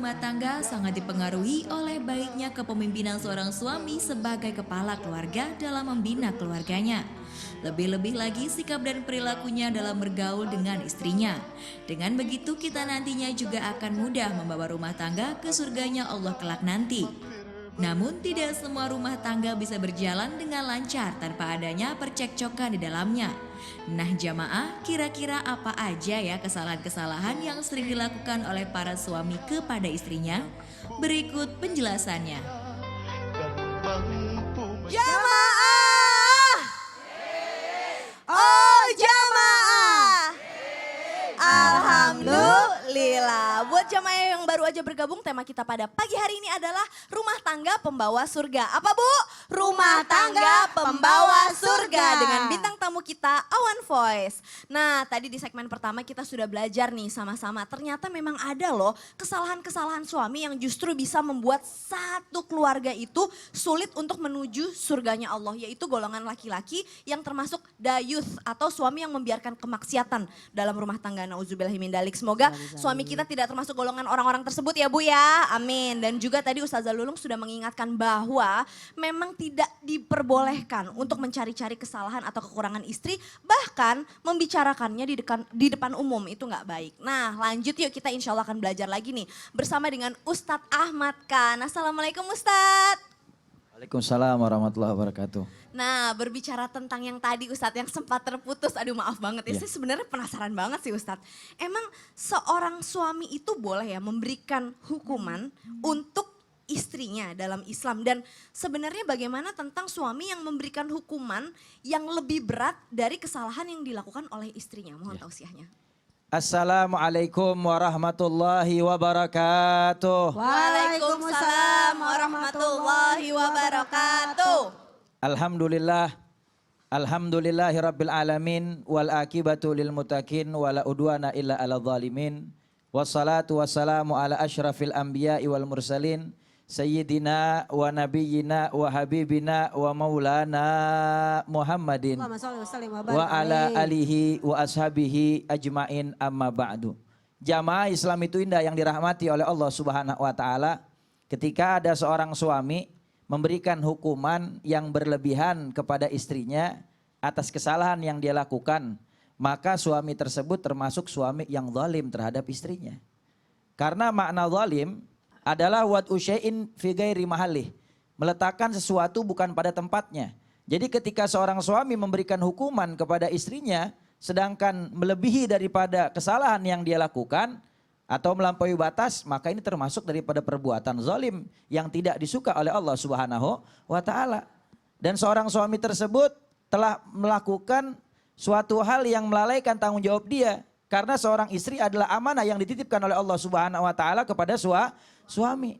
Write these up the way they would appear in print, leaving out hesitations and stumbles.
rumah tangga sangat dipengaruhi oleh baiknya kepemimpinan seorang suami sebagai kepala keluarga dalam membina keluarganya. Lebih-lebih lagi sikap dan perilakunya dalam bergaul dengan istrinya. Dengan begitu kita nantinya juga akan mudah membawa rumah tangga ke surganya Allah kelak nanti. Namun tidak semua rumah tangga bisa berjalan dengan lancar tanpa adanya percekcokan di dalamnya. Nah jamaah, kira-kira apa aja ya kesalahan-kesalahan yang sering dilakukan oleh para suami kepada istrinya? Berikut penjelasannya. Jamaah! Oh jamaah! Alhamdulillah. Buat jamaah yang baru aja bergabung, tema kita pada pagi hari ini adalah rumah tangga pembawa surga. Apa Bu? Rumah tangga pembawa surga. Dengan bintang tamu kita Awan Voice. Nah tadi di segmen pertama kita sudah belajar nih sama-sama. Ternyata memang ada loh kesalahan-kesalahan suami yang justru bisa membuat satu keluarga itu sulit untuk menuju surganya Allah. Yaitu golongan laki-laki yang termasuk dayuth atau suami yang membiarkan kemaksiatan dalam rumah tangga. Nauzubillahimindzalik. Semoga suami kita tidak termasuk golongan orang-orang tersebut ya Bu ya. Amin. Dan juga tadi Ustazah Lulung sudah mengingatkan bahwa memang tidak diperbolehkan untuk mencari-cari kesalahan atau kekurangan istri. Bahkan membicarakannya di depan umum itu nggak baik. Nah lanjut yuk kita insya Allah akan belajar lagi nih. Bersama dengan Ustadz Ahmad Khan. Assalamualaikum Ustadz. Waalaikumsalam warahmatullahi wabarakatuh. Nah berbicara tentang yang tadi Ustadz yang sempat terputus, aduh maaf banget ya, Yeah. saya sebenarnya penasaran banget sih Ustadz. Emang seorang suami itu boleh ya memberikan hukuman untuk istrinya dalam Islam? Dan sebenarnya bagaimana tentang suami yang memberikan hukuman yang lebih berat dari kesalahan yang dilakukan oleh istrinya? Mohon tausiahnya. Assalamualaikum warahmatullahi wabarakatuh. Waalaikumsalam warahmatullahi wabarakatuh. Alhamdulillah. Alhamdulillahi rabbil alamin. Wal akibatu lil mutakin. Wala udwana illa ala zalimin. Wassalatu wassalamu ala ashrafil anbiya'i wal mursalin. Sayyidina wa nabiyyina wa habibina wa maulana Muhammadin wa ala alihi wa ashabihi ajmain amma ba'du. Jamaah Islam itu indah yang dirahmati oleh Allah Subhanahu wa taala. Ketika ada seorang suami memberikan hukuman yang berlebihan kepada istrinya atas kesalahan yang dia lakukan, maka suami tersebut termasuk suami yang zalim terhadap istrinya. Karena makna zalim adalah wad'u syai'in fi ghairi mahallih, meletakkan sesuatu bukan pada tempatnya. Jadi ketika seorang suami memberikan hukuman kepada istrinya sedangkan melebihi daripada kesalahan yang dia lakukan atau melampaui batas, maka ini termasuk daripada perbuatan zalim yang tidak disuka oleh Allah Subhanahu wa taala. Dan seorang suami tersebut telah melakukan suatu hal yang melalaikan tanggung jawab dia. Karena seorang istri adalah amanah yang dititipkan oleh Allah Subhanahu wa taala kepada suami.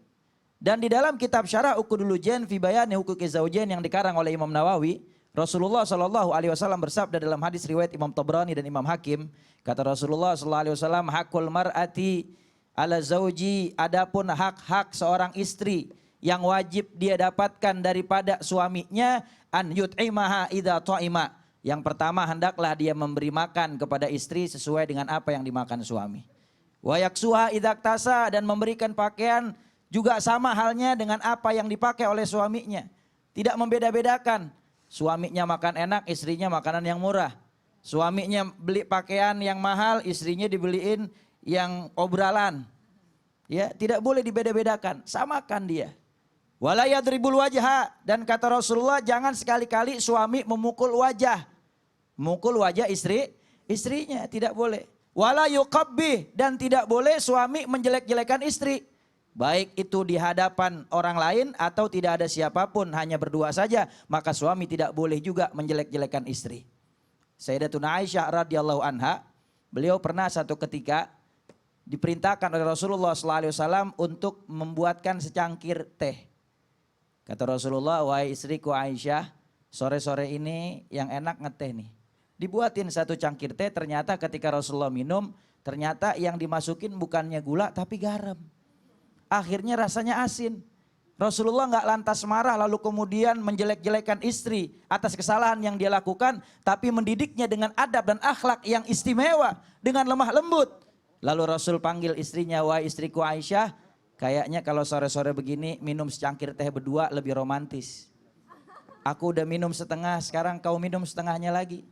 Dan di dalam kitab Syarah Uqudul Lujain fi Bayani Huquqi Zaujain yang dikarang oleh Imam Nawawi, Rasulullah sallallahu alaihi wasallam bersabda dalam hadis riwayat Imam Tabrani dan Imam Hakim, kata Rasulullah sallallahu alaihi wasallam, hakul mar'ati ala zauji, adapun hak-hak seorang istri yang wajib dia dapatkan daripada suaminya, an yut'imaha idza ta'ima. Yang pertama, hendaklah dia memberi makan kepada istri sesuai dengan apa yang dimakan suami. Wa yaksuha idza iktasa, dan memberikan pakaian juga sama halnya dengan apa yang dipakai oleh suaminya. Tidak membeda-bedakan. Suaminya makan enak, istrinya makanan yang murah. Suaminya beli pakaian yang mahal, istrinya dibeliin yang obralan. Ya, tidak boleh dibeda-bedakan, samakan dia. Wala yadribul wajha, dan kata Rasulullah jangan sekali-kali suami memukul wajah. Memukul wajah istrinya, tidak boleh. Wala yuqabbih, dan tidak boleh suami menjelek-jelekan istri. Baik itu di hadapan orang lain atau tidak ada siapapun, hanya berdua saja, maka suami tidak boleh juga menjelek-jelekan istri. Sayyidatuna Aisyah radhiyallahu anha, beliau pernah satu ketika diperintahkan oleh Rasulullah SAW untuk membuatkan secangkir teh. Kata Rasulullah, wahai istriku Aisyah, sore-sore ini yang enak ngeteh nih. Dibuatin satu cangkir teh, ternyata ketika Rasulullah minum, ternyata yang dimasukin bukannya gula tapi garam. Akhirnya rasanya asin. Rasulullah nggak lantas marah lalu kemudian menjelek-jelekan istri atas kesalahan yang dia lakukan, tapi mendidiknya dengan adab dan akhlak yang istimewa, dengan lemah lembut. Lalu Rasul panggil istrinya, wahai istriku Aisyah, kayaknya kalau sore-sore begini minum secangkir teh berdua lebih romantis. Aku udah minum setengah, sekarang kau minum setengahnya lagi.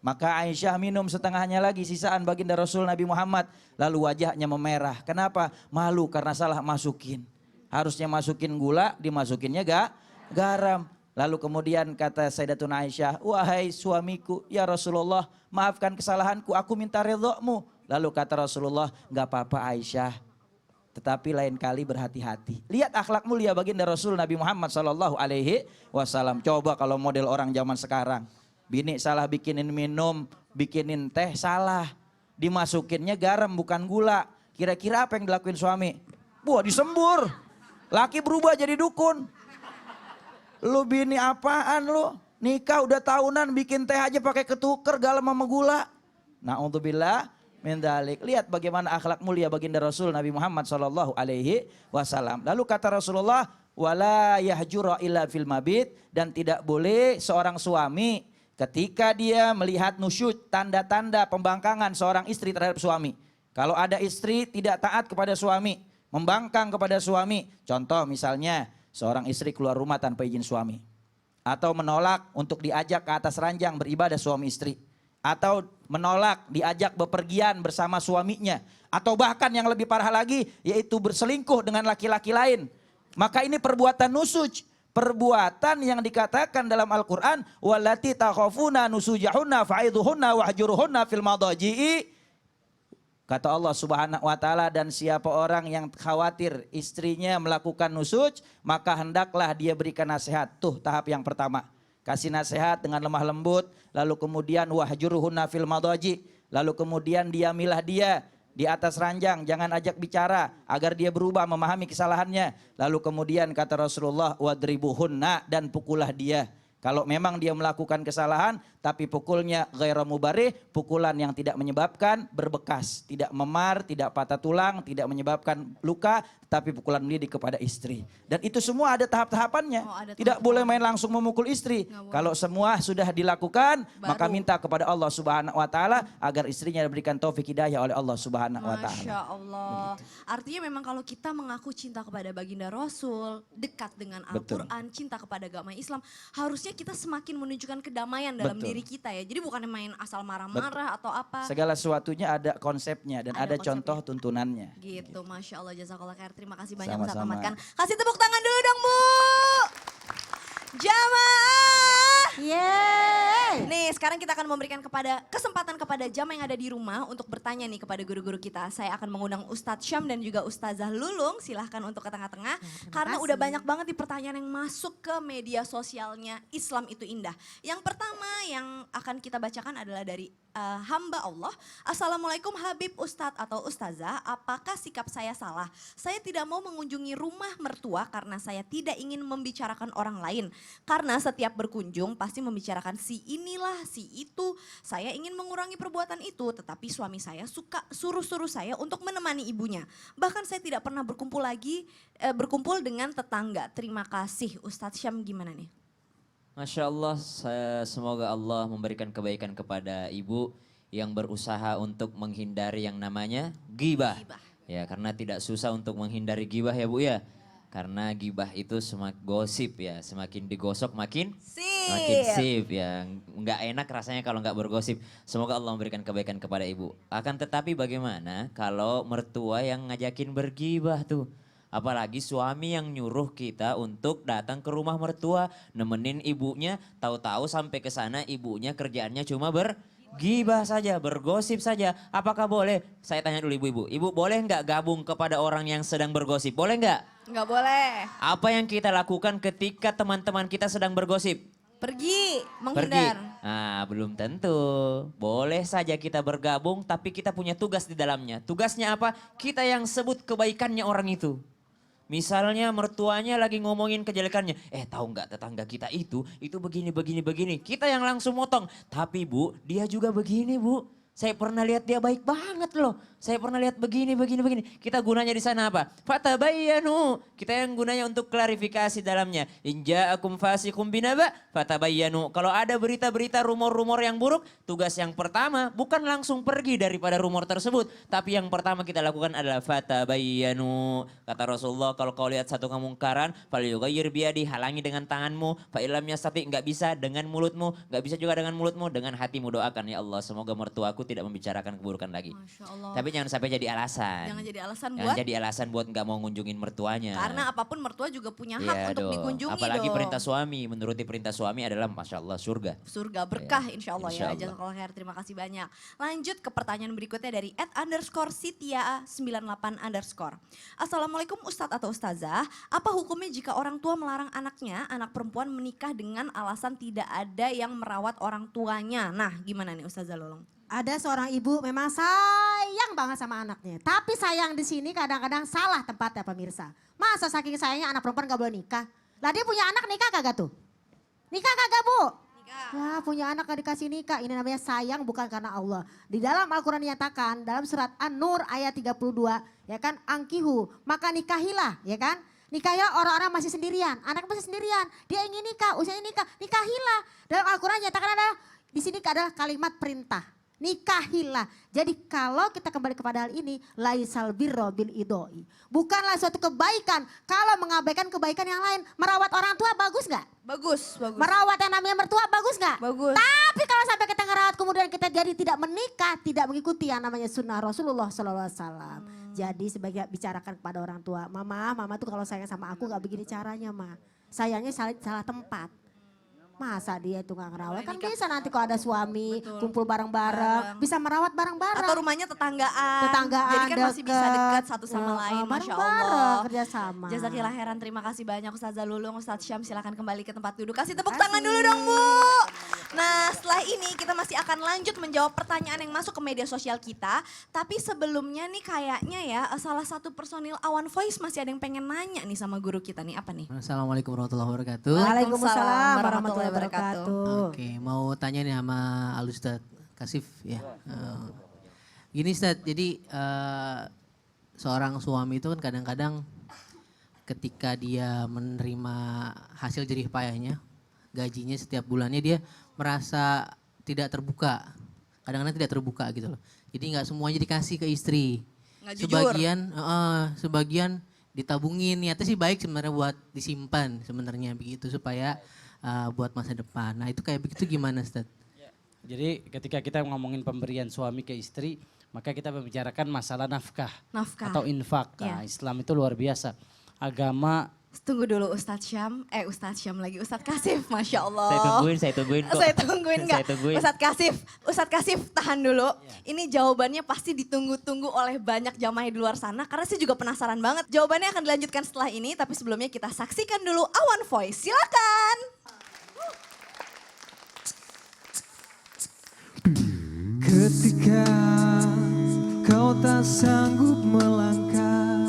Maka Aisyah minum setengahnya lagi, sisaan baginda Rasul Nabi Muhammad. Lalu wajahnya memerah. Kenapa? Malu karena salah masukin. Harusnya masukin gula, dimasukinnya garam. Lalu kemudian kata Sayyidatuna Aisyah, wahai suamiku, ya Rasulullah, maafkan kesalahanku, aku minta ridhomu. Lalu kata Rasulullah, gak apa-apa Aisyah, tetapi lain kali berhati-hati. Lihat akhlak mulia baginda Rasul Nabi Muhammad SAW. Coba kalau model orang zaman sekarang. Bini salah bikinin minum, bikinin teh salah. Dimasukinnya garam bukan gula. Kira-kira apa yang dilakuin suami? Wah disembur. Laki berubah jadi dukun. Lu bini apaan lu? Nikah udah tahunan bikin teh aja pakai ketuker garam sama gula. Na'udzubillah min dzalik. Lihat bagaimana akhlak mulia baginda Rasul Nabi Muhammad SAW. Lalu kata Rasulullah, wala yahjura illa fil mabit, dan tidak boleh seorang suami ketika dia melihat nusyud, tanda-tanda pembangkangan seorang istri terhadap suami. Kalau ada istri tidak taat kepada suami, membangkang kepada suami. Contoh misalnya seorang istri keluar rumah tanpa izin suami. Atau menolak untuk diajak ke atas ranjang beribadah suami istri. Atau menolak diajak bepergian bersama suaminya. Atau bahkan yang lebih parah lagi yaitu berselingkuh dengan laki-laki lain. Maka ini perbuatan nusuj. Perbuatan yang dikatakan dalam Al-Quran. Wallati takhafuna nusujahunna fa'idhuhunna wahjuruhunna fil madaji'i. Kata Allah Subhanahu wa taala, dan siapa orang yang khawatir istrinya melakukan nusuj, maka hendaklah dia berikan nasihat. Tuh tahap yang pertama. Kasih nasihat dengan lemah lembut, lalu kemudian wahjuruhunna fil madaji, lalu kemudian diamilah dia di atas ranjang, jangan ajak bicara agar dia berubah memahami kesalahannya. Lalu kemudian kata Rasulullah wadribuhunna, dan pukullah dia. Kalau memang dia melakukan kesalahan, tapi pukulnya ghairu mubarih, pukulan yang tidak menyebabkan berbekas, tidak memar, tidak patah tulang, tidak menyebabkan luka, tapi pukulan mendidik kepada istri. Dan itu semua ada tahap-tahapannya. Tidak boleh main langsung memukul istri. Kalau semua sudah dilakukan, maka minta kepada Allah Subhanahu wa taala agar istrinya diberikan taufik hidayah oleh Allah Subhanahu wa taala. Masya Allah. Artinya memang kalau kita mengaku cinta kepada baginda Rasul, dekat dengan Al-Quran, cinta kepada agama Islam, harusnya kita semakin menunjukkan kedamaian dalam diri kita ya. Jadi bukan main asal marah-marah atau apa. Segala sesuatunya ada konsepnya dan ada contoh tuntunannya. Gitu, Masya Allah, jazakallah khair. Terima kasih banyak Sama-sama. Ustaz Ahmad Khan. Kasih tepuk tangan dulu dong Bu. Jamaah. Yeay. Nih sekarang kita akan memberikan kesempatan kepada jamaah yang ada di rumah untuk bertanya nih kepada guru-guru kita. Saya akan mengundang Ustadz Syam dan juga Ustazah Lulung. Silahkan untuk ke tengah-tengah. Karena udah banyak banget di pertanyaan yang masuk ke media sosialnya Islam itu indah. Yang pertama yang akan kita bacakan adalah dari hamba Allah. Assalamualaikum Habib Ustadz atau Ustazah, apakah sikap saya salah? Saya tidak mau mengunjungi rumah mertua karena saya tidak ingin membicarakan orang lain. Karena setiap berkunjung pasti membicarakan si inilah, si itu. Saya ingin mengurangi perbuatan itu, tetapi suami saya suka suruh-suruh saya untuk menemani ibunya. Bahkan saya tidak pernah berkumpul dengan tetangga. Terima kasih. Ustadz Syam gimana nih? Masya Allah, semoga Allah memberikan kebaikan kepada ibu yang berusaha untuk menghindari yang namanya gibah. Ya, karena tidak susah untuk menghindari gibah ya Bu ya. Karena gibah itu gosip ya, semakin digosok makin sip ya. Nggak enak rasanya kalau nggak bergosip. Semoga Allah memberikan kebaikan kepada ibu. Akan tetapi bagaimana kalau mertua yang ngajakin bergibah tuh? Apalagi suami yang nyuruh kita untuk datang ke rumah mertua, nemenin ibunya, tahu-tahu sampai ke sana ibunya kerjaannya cuma bergibah saja, bergosip saja. Apakah boleh? Saya tanya dulu ibu-ibu. Ibu boleh nggak gabung kepada orang yang sedang bergosip? Boleh nggak? Nggak boleh. Apa yang kita lakukan ketika teman-teman kita sedang bergosip? Pergi, menghindar. Nah, belum tentu. Boleh saja kita bergabung, tapi kita punya tugas di dalamnya. Tugasnya apa? Kita yang sebut kebaikannya orang itu. Misalnya mertuanya lagi ngomongin kejelekannya. Tahu nggak tetangga kita itu begini. Kita yang langsung motong. Tapi Bu, dia juga begini Bu. Saya pernah lihat dia baik banget loh. Saya pernah lihat begini. Kita gunanya di sana apa? Fatabayyanu. Kita yang gunanya untuk klarifikasi dalamnya. In ja'akum fasiqum binaba fatabayyanu. Kalau ada berita-berita rumor-rumor yang buruk, tugas yang pertama bukan langsung pergi daripada rumor tersebut. Tapi yang pertama kita lakukan adalah fatabayyanu. Kata Rasulullah, kalau kau lihat satu kemungkaran, falyughayyir biyadi, halangi dengan tanganmu. Fa illam yastati, enggak bisa dengan mulutmu, enggak bisa juga dengan mulutmu, dengan hatimu doakan, ya Allah semoga mertuaku tidak membicarakan keburukan lagi. Masya Allah. Tapi jangan sampai jadi alasan. Jangan jadi alasan Jangan buat. jadi alasan buat nggak mau ngunjungin mertuanya. Karena apapun mertua juga punya hak Iya untuk dong. dikunjungi Apalagi dong. perintah suami, menuruti perintah suami adalah Masya Allah surga. Surga berkah insya Allah Insya ya. Allah. Jazakallah khair, terima kasih banyak. Lanjut ke pertanyaan berikutnya dari @_Sitia98_. Assalamualaikum Ustadz atau Ustazah. Apa hukumnya jika orang tua melarang anaknya, anak perempuan menikah dengan alasan tidak ada yang merawat orang tuanya? Nah gimana nih Ustazah Lolong? Ada seorang ibu memang sayang banget sama anaknya. Tapi sayang di sini kadang-kadang salah tempatnya pemirsa. Masa saking sayangnya anak perempuan gak boleh nikah? Lah dia punya anak nikah kagak tuh? Nikah kagak Bu? Ya punya anak gak dikasih nikah. Ini namanya sayang bukan karena Allah. Di dalam Al-Quran dinyatakan dalam surat An-Nur ayat 32. Ya kan, angkihu maka nikahilah ya kan. Nikahnya orang-orang masih sendirian, anak masih sendirian. Dia ingin nikah, usianya nikah, nikahilah. Dalam Al-Quran nyatakan adalah di sini adalah kalimat perintah. Nikahilah. Jadi kalau kita kembali kepada hal ini, laisal birro bil idoi. Bukanlah suatu kebaikan kalau mengabaikan kebaikan yang lain. Merawat orang tua bagus gak? Bagus. Merawat yang namanya mertua bagus gak? Bagus. Tapi kalau sampai kita ngerawat kemudian kita jadi tidak menikah, tidak mengikuti yang namanya sunnah Rasulullah SAW. Jadi sebagai bicarakan kepada orang tua, mama tuh kalau sayang sama aku gak begini caranya ma. Sayangnya salah tempat. Masa dia itu gak ngerawat? Kan bisa nanti kalau ada suami, kumpul bareng-bareng, bisa merawat bareng-bareng. Atau rumahnya tetanggaan. Tetanggaan, Jadi kan masih bisa deket. dekat satu sama lain, Masya bareng-bareng, Allah. kerjasama. Jazakillah khairan, terima kasih banyak Ustazah Lulung, Ustaz Syam silakan kembali ke tempat duduk. Kasih tepuk Makasih. tangan dulu dong Bu. Nah setelah ini kita masih akan lanjut menjawab pertanyaan yang masuk ke media sosial kita. Tapi sebelumnya nih kayaknya ya salah satu personil Awan Voice masih ada yang pengen nanya nih sama guru kita nih, apa nih? Assalamualaikum warahmatullahi wabarakatuh. Waalaikumsalam warahmatullahi wabarakatuh. Oke, mau tanya nih sama Al-Ustadz Kasif ya. Gini Ustadz, jadi seorang suami itu kan kadang-kadang ketika dia menerima hasil jerih payahnya, gajinya setiap bulannya dia merasa tidak terbuka. Kadang-kadang tidak terbuka gitu loh. Jadi nggak semuanya dikasih ke istri. Nggak jujur. Sebagian ditabungin, niatnya sih baik sebenarnya buat disimpan sebenarnya begitu supaya buat masa depan. Nah itu kayak begitu gimana Ustaz? Jadi ketika kita ngomongin pemberian suami ke istri, maka kita membicarakan masalah nafkah. Atau infak. Nah, Islam itu luar biasa. Agama. Tunggu dulu Ustadz Syam, Ustadz Syam lagi, Ustadz Kasif, Masya Allah. Saya tungguin kok. Saya tungguin nggak? Saya tungguin. Ustadz Kasif tahan dulu. Ini jawabannya pasti ditunggu-tunggu oleh banyak jamaah di luar sana. Karena saya juga penasaran banget. Jawabannya akan dilanjutkan setelah ini, tapi sebelumnya kita saksikan dulu Awan Voice. Silakan. Ketika kau tak sanggup melangkah,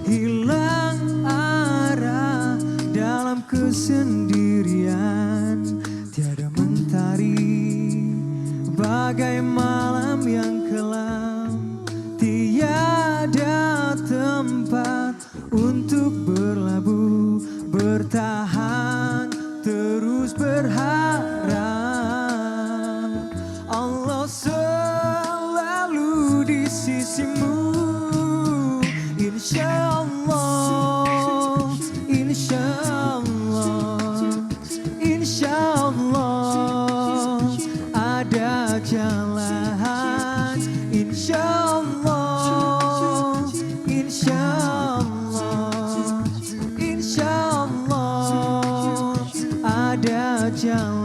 hilang arah dalam kesendirian, tiada mentari bagai malam yang kelam, tiada tempat untuk berlabuh, bertahan terus berharap. Allah selalu di sisimu, insya Allah, insya Allah, insya Allah ada jalan, insya Allah, insya Allah, insya Allah ada jalan.